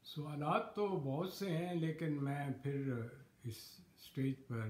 सवालात तो बहुत से हैं, लेकिन मैं फिर इस स्टेज पर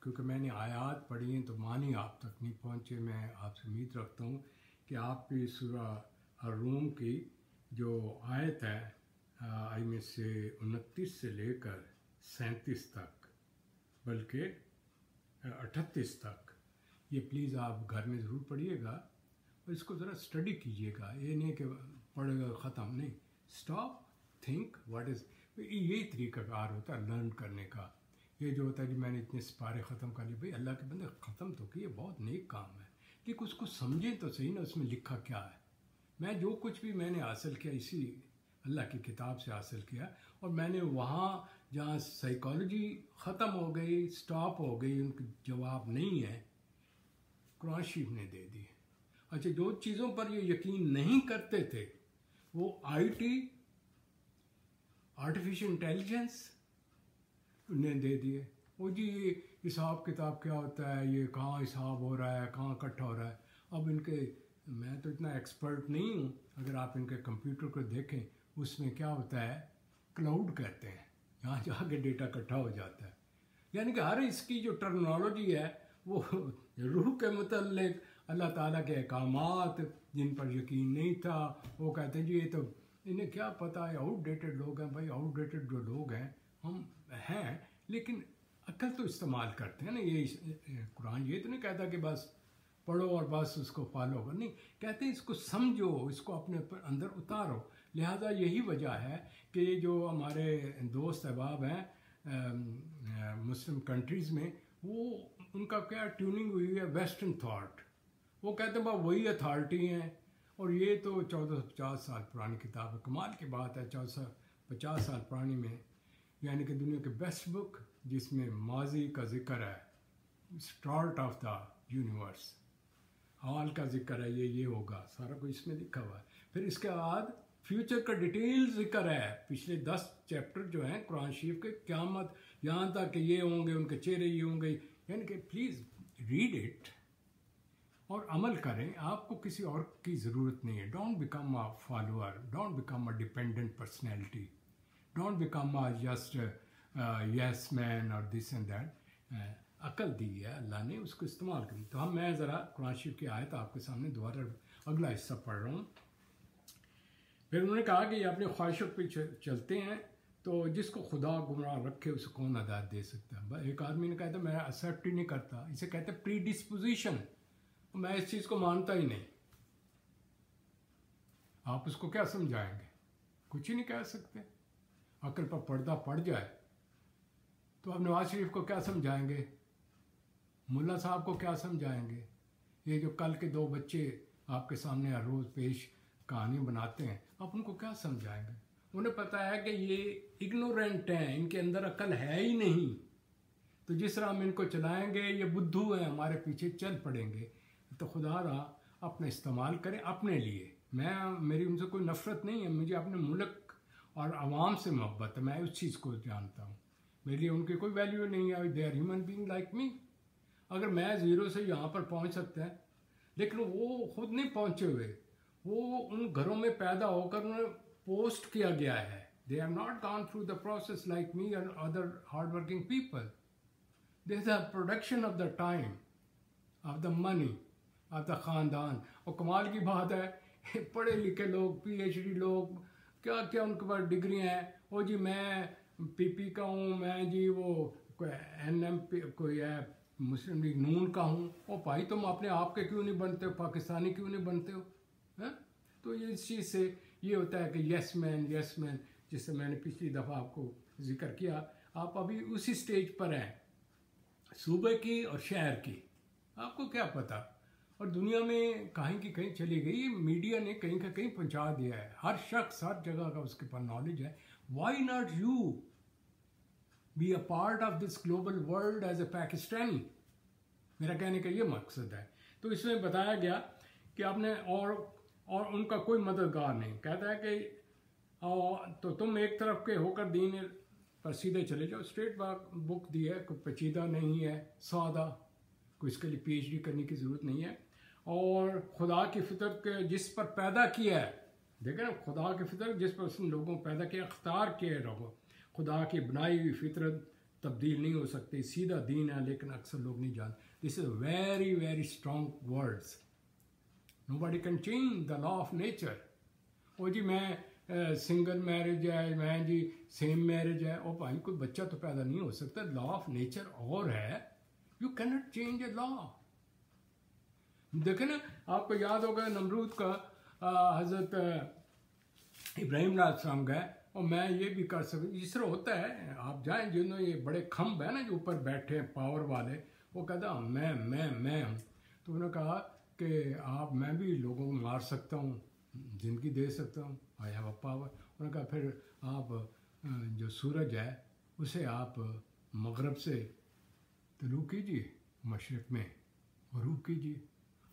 क्योंकि मैंने आयात पढ़ी हैं तो मानी आप तक नहीं पहुँचे। मैं आपसे उम्मीद रखता हूँ कि आपकी सूरह रूम की जो आयत है आई में से 29 से लेकर 37 तक, बल्कि 38 तक, ये प्लीज़ आप घर में ज़रूर पढ़िएगा और इसको ज़रा स्टडी कीजिएगा। ये नहीं कि पढ़ेगा ख़त्म, नहीं, स्टॉप, थिंक व्हाट इज़। यही तरीक़ाकार होता है लर्न करने का। ये जो होता है कि मैंने इतने सिपारे ख़त्म कर लिए, भाई अल्लाह के बंदे ख़त्म तो किए, बहुत नेक काम है, लेकिन उसको समझें तो सही ना उसमें लिखा क्या है। मैं जो कुछ भी मैंने हासिल किया इसी अल्लाह की किताब से हासिल किया, और मैंने वहाँ जहाँ साइकोलॉजी ख़त्म हो गई, स्टॉप हो गई, उनके जवाब नहीं है, कुरान शरीफ ने दे दिए। अच्छा, जो चीज़ों पर ये यकीन नहीं करते थे वो IT, आर्टिफिशियल इंटेलिजेंस ने दे दिए। वो जी ये हिसाब किताब क्या होता है, ये कहाँ हिसाब हो रहा है, कहाँ इकट्ठा हो रहा है। अब इनके, मैं तो इतना एक्सपर्ट नहीं हूँ, अगर आप इनके कंप्यूटर को देखें उसमें क्या होता है, क्लाउड कहते हैं, यहाँ जाके डेटा इकट्ठा हो जाता है। यानी कि हर इसकी जो टर्मिनोलॉजी है वो रूह के मुतल्लिक अल्लाह ताला के अहकामात जिन पर यकीन नहीं था, वो कहते हैं जी ये तो इन्हें क्या पता है, आउटडेटेड लोग हैं। भाई आउटडेटेड जो लोग हैं हम हैं, लेकिन अक्ल तो इस्तेमाल करते हैं ना। ये कुरान ये तो नहीं कहता कि बस पढ़ो और बस उसको फॉलो करो, नहीं, कहते हैं इसको समझो, इसको अपने अंदर उतारो। लिहाजा यही वजह है कि जो हमारे दोस्त अहबाब हैं मुस्लिम कंट्रीज़ में, वो उनका क्या ट्यूनिंग हुई है वेस्टर्न थाट। वो कहते हैं वही अथॉरिटी हैं, और ये तो 1450 साल पुरानी किताब है। कमाल की बात है, 1450 साल पुरानी में, यानी कि दुनिया के बेस्ट बुक जिसमें माजी का जिक्र है, स्टार्ट ऑफ द यूनिवर्स, हाल का जिक्र है, ये होगा, सारा कुछ इसमें लिखा हुआ है। फिर इसके बाद फ्यूचर का डिटेल जिक्र है, पिछले 10 चैप्टर जो हैं कुरान शरीफ के, क़यामत यहाँ तक कि ये होंगे, उनके चेहरे ये होंगे। यानी कि प्लीज़ रीड इट और अमल करें, आपको किसी और की ज़रूरत नहीं है। Don't become a follower, don't become a dependent personality, don't become a just yes man और दिस एंड दैट। अकल दी है अल्लाह ने, उसको इस्तेमाल करें। तो मैं ज़रा कुरान शरीफ की आयत आपके सामने दोबारा अगला हिस्सा पढ़ रहा हूँ। फिर उन्होंने कहा कि ये अपनी ख्वाहिशों पर चलते हैं, तो जिसको खुदा गुमराह रखे उसे कौन हिदायत दे सकता है। एक आदमी ने कहा था मैं एक्सेप्ट ही नहीं करता, इसे कहते हैं प्री डिस्पोजिशन, मैं इस चीज़ को मानता ही नहीं। आप उसको क्या समझाएंगे, कुछ ही नहीं कह सकते। अकल पर पर्दा पड़ जाए तो आप नवाज शरीफ को क्या समझाएंगे, मुल्ला साहब को क्या समझाएंगे। ये जो कल के 2 बच्चे आपके सामने हर रोज़ पेश कहानी बनाते हैं, आप उनको क्या समझाएंगे। उन्हें पता है कि ये इग्नोरेंट हैं, इनके अंदर अकल है ही नहीं, तो जिस तरह हम इनको चलाएंगे ये बुद्धू हैं, हमारे पीछे चल पड़ेंगे। तो खुदा रहा अपना इस्तेमाल करें अपने लिए। मेरी उनसे कोई नफ़रत नहीं है, मुझे अपने मुल्क और आवाम से मोहब्बत है, मैं उस चीज़ को जानता हूँ। मेरे लिए उनकी कोई वैल्यू नहीं है, they are human being like me. अगर मैं ज़ीरो से यहाँ पर पहुँच सकता है, लेकिन वो खुद नहीं पहुँचे हुए, वो उन घरों में पैदा होकर उन्हें पोस्ट किया गया है। They are not gone through the process like me and other hard working people. This is the production of the time, of the money, of the ख़ानदान। और कमाल की बात है, पढ़े लिखे लोग, PhD लोग, क्या क्या उनके पास डिग्रियाँ हैं। वो जी मैं PP का हूँ, मैं जी वो NM कोई है मुस्लिम लीग नून का हूँ। ओ भाई तुम अपने आप के क्यों नहीं बनते हो, पाकिस्तानी क्यों नहीं बनते हो, है? तो ये इस चीज़ से ये होता है कि यस मैन, जिससे मैंने पिछली दफ़ा आपको जिक्र किया। आप अभी उसी स्टेज पर हैं, सूबे की और शहर की, आपको क्या पता। और दुनिया में कहीं की कहीं चली गई, मीडिया ने कहीं का कहीं पहुंचा दिया है। हर शख्स हर जगह का उसके पास नॉलेज है। Why not you be a part of this global world as a Pakistani. मेरा कहने का ये मकसद है। तो इसमें बताया गया कि आपने और उनका कोई मददगार नहीं। कहता है कि तो तुम एक तरफ के होकर दीन पर सीधे चले जाओ। स्ट्रेट बुक दी है, कोई पेचीदा नहीं है, सादा, कोई इसके लिए PhD करने की ज़रूरत नहीं है। और खुदा की फितरत के जिस पर पैदा किया है, देखें ना, खुदा की फितरत जिस पर उसने लोगों को पैदा किया, अख्तार किए रहो, खुदा की बनाई हुई फितरत तब्दील नहीं हो सकती, सीधा दीन है, लेकिन अक्सर लोग नहीं जानते। This is very very strong words. Nobody can change the law of nature. ओ जी मैं सिंगल मैरिज है, मैं जी सेम मैरिज है, ओ भाई कोई बच्चा तो पैदा नहीं हो सकता, लॉ ऑफ नेचर और है, you can not change a law. देखें ना, आपको याद होगा नमरूद का हज़रत इब्राहिम अलैहिस्सलाम गए, और मैं ये भी कर सकता, इस तरह होता है, आप जाएं जिन्हों ये बड़े खम्ब है ना जो ऊपर बैठे हैं पावर वाले, वो कहता मैं हूँ, तो उन्होंने कहा कि आप, मैं भी लोगों को मार सकता हूँ, ज़िंदगी दे सकता हूँ, आई हैव अ पावर। उन्होंने कहा फिर आप जो सूरज है उसे आप मगरब से तलू कीजिए, मशरक़ में गरूब कीजिए।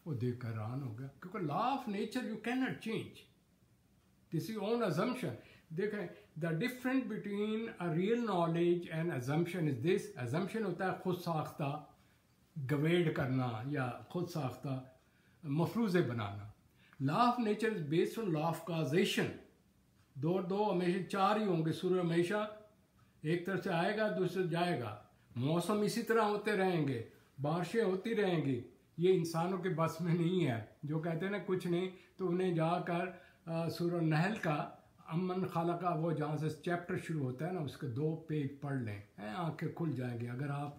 वो देख कर हैरान हो गया, क्योंकि law of nature you can not change, this is own assumption. देखें, the difference between a real knowledge and assumption is this, assumption होता है खुद साख्ता गवेड करना या खुद साख्ता मफरूज़े बनाना। Law of nature is based on law of causation. दो हमेशा चार ही होंगे, सूर्य हमेशा एक तरफ से आएगा दूसरे जाएगा, मौसम इसी तरह होते रहेंगे, बारिशें होती रहेंगी, ये इंसानों के बस में नहीं है। जो कहते हैं ना कुछ नहीं, तो उन्हें जाकर सूरह नहल का अमन खाला का वो जहाँ से चैप्टर शुरू होता है ना, उसके 2 पेज पढ़ लें, आंखें खुल जाएंगी। अगर आप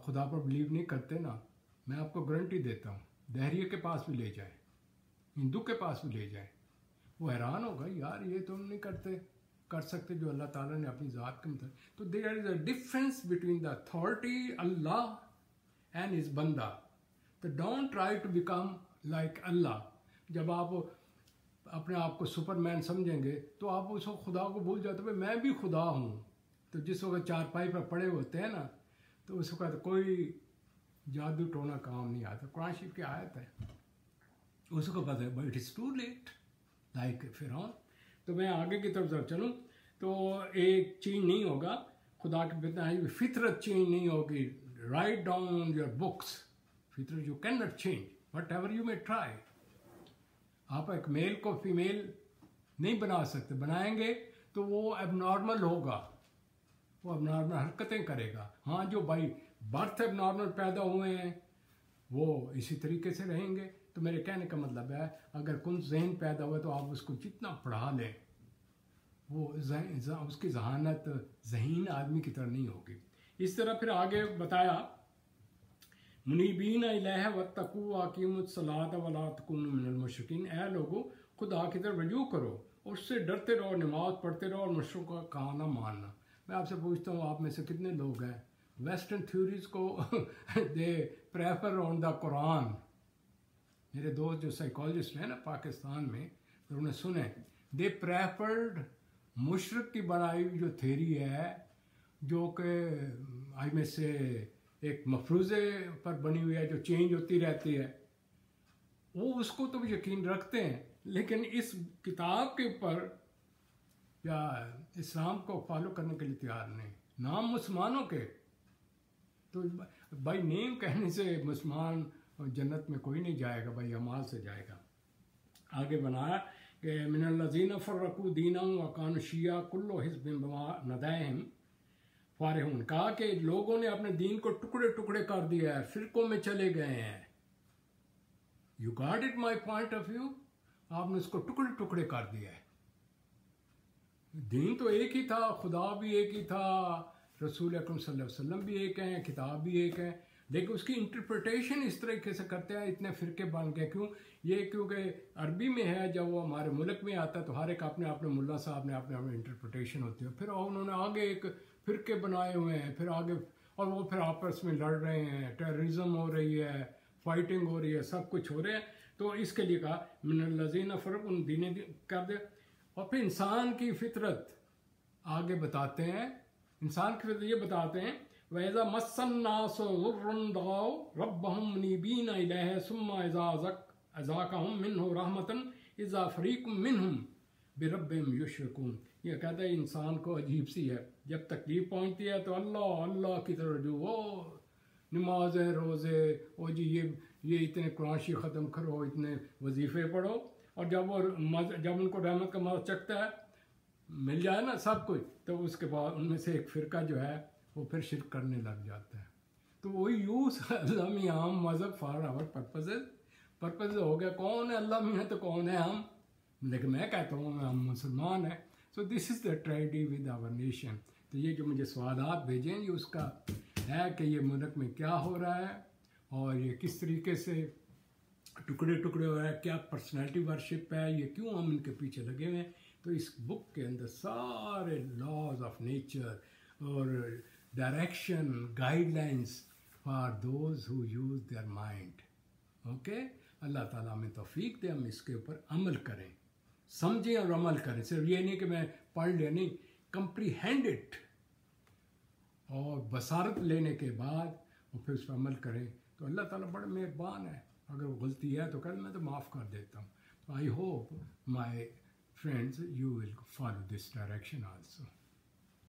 खुदा पर बिलीव नहीं करते ना, मैं आपको गारंटी देता हूँ, दहरिया के पास भी ले जाएं, हिंदू के पास भी ले जाएं, वो हैरान होगा, यार ये तुम नहीं कर सकते जो अल्लाह ताला ने अपनी ज़ात के मतलब। तो there is a difference between the authority Allah and his बंदा। तो don't try to become like Allah. जब आप अपने आप को सुपरमैन समझेंगे तो आप उसको खुदा को भूल जाते, भाई मैं भी खुदा हूँ। तो जिस वक्त चारपाई पर पड़े होते हैं ना, तो उस वक्त कोई जादू टोना काम नहीं आता। कुरान शरीफ की आयत है, उसको पता है, but it is too late like फिरौन। तो मैं आगे की तरफ चलूँ तो एक चेंज नहीं होगा, खुदा की बताई हुई फितरत चेंज नहीं होगी। राइट डाउन योर बुक्स, फितरत you can not change what ever you may try. आप एक मेल को फीमेल नहीं बना सकते, बनाएंगे तो वो एबनॉर्मल होगा, वो एबनॉर्मल हरकतें करेगा। हाँ, जो भाई बर्थ एबनॉर्मल पैदा हुए हैं वो इसी तरीके से रहेंगे। तो मेरे कहने का मतलब है, अगर कुछ जहन पैदा हुआ तो आप उसको जितना पढ़ा लें, वो उसकी जहानत जहीन आदमी की तरह नहीं होगी। इस तरह फिर आगे बताया, मुनीबीन इलैह वत्तकू वाक़ीमुस्सलात वला तकूनु मिनल मुशरिकीन। ऐ लोगो, खुदा की तरफ रजू करो और उससे डरते रहो, नमाज पढ़ते रहो और मुशरिकों का कहा ना मानना। मैं आपसे पूछता हूँ, आप में से कितने लोग हैं वेस्टर्न थ्योरीज को they prefer on the Quran. मेरे दोस्त जो साइकोलॉजिस्ट हैं ना पाकिस्तान में, तो उन्हें सुने, दे प्रेफर्ड मुशरिक की बनाई हुई जो थ्योरी है, जो कि आई में से एक मफरूज़े पर बनी हुई है जो चेंज होती रहती है, वो उसको तो यकीन रखते हैं, लेकिन इस किताब के ऊपर या इस्लाम को फॉलो करने के लिए तैयार नहीं। नाम मुसलमानों के, तो भाई नेम कहने से मुसलमान जन्नत में कोई नहीं जाएगा, भाई अमाल से जाएगा। आगे बनाया कि मिनल्लज़ीना फ़र्रक़ू दीनहुम व कानू शिय्या कुल्लु हिज़्बिम बिमा लदैहिम फ़ारिहून। कहा कि लोगों ने अपने दीन को टुकड़े टुकड़े कर दिया है, फिरकों में चले गए हैं। You got it my point of view, आपने उसको टुकड़े टुकड़े कर दिया है। दीन तो एक ही था, खुदा भी एक ही था, रसूल अकरम सल्लल्लाहु अलैहि वसल्लम भी एक हैं, किताब भी एक है, लेकिन उसकी इंटरप्रिटेशन इस तरीके से करते हैं, इतने फिरके बन गए। क्यों? ये क्योंकि अरबी में है, जब वो हमारे मुल्क में आता है तो हर एक अपने अपने मुल्ला साहब ने अपने अपने इंटरप्रिटेशन होती है। फिर उन्होंने आगे एक फिरके बनाए हुए हैं, फिर आगे, और वो फिर आपस में लड़ रहे हैं, टेररिज्म हो रही है, फाइटिंग हो रही है, सब कुछ हो रहे हैं। तो इसके लिए कहा मिनल्लज़ीना फ़र्रक़ू उन दीन कर दे। और फिर इंसान की फितरत आगे बताते हैं, इंसान की फितरत ये बताते हैं, वैज़ा मस्सन्नासु ज़ुर्रुन दअऊ रब्बहुम मुनीबीना इलैहि सुम्मा इज़ा अज़ाक़हुम मिन्हु रहमतन इज़ा फ़रीक़ुम मिन्हुम बिरब्बिहिम युशरिकून। ये कहता है इंसान को अजीब सी है, जब तकलीफ पहुँचती है तो अल्लाह अल्लाह की तरफ जो वो नमाज़ें रोज़े, ओ जी ये इतने कुरान शरीफ ख़त्म करो, इतने वजीफ़े पढ़ो, और जब उनको रहमत का मज़ा चखता है, मिल जाए ना सब कुछ, तो उसके बाद उनमें से एक फ़िरका जो है वो फिर शिरक करने लग जाता है। तो वही यूज़ अल्लाह मियाँ हम मज़हब फॉर आवर पर्पज़ हो गया। कौन है अल्लाह मियाँ, तो कौन है हम, लेकिन मैं कहता हूँ हम मुसलमान हैं। So this is the tragedy with our nation. तो ये जो मुझे सवालात भेजे हैं, ये उसका है कि ये मुल्क में क्या हो रहा है और ये किस तरीके से टुकड़े टुकड़े हो रहा है, क्या पर्सनैलिटी वर्शिप है, ये क्यों हम इनके पीछे लगे हुए हैं। तो इस बुक के अंदर सारे लॉज ऑफ नेचर और direction guidelines for those who use their mind. Okay, Allah ताला हमें तौफीक दे, हम इसके ऊपर अमल करें, समझें और अमल करें। सिर्फ ये नहीं कि मैं पढ़ लिया, नहीं, कंप्रीहेंड इट, और बसारत लेने के बाद और फिर उस पर अमल करें। तो अल्लाह ताला बड़ा मेहरबान है, अगर वो गलती है तो मैं तो माफ़ कर देता हूँ। तो I hope my friends, you will follow this direction also.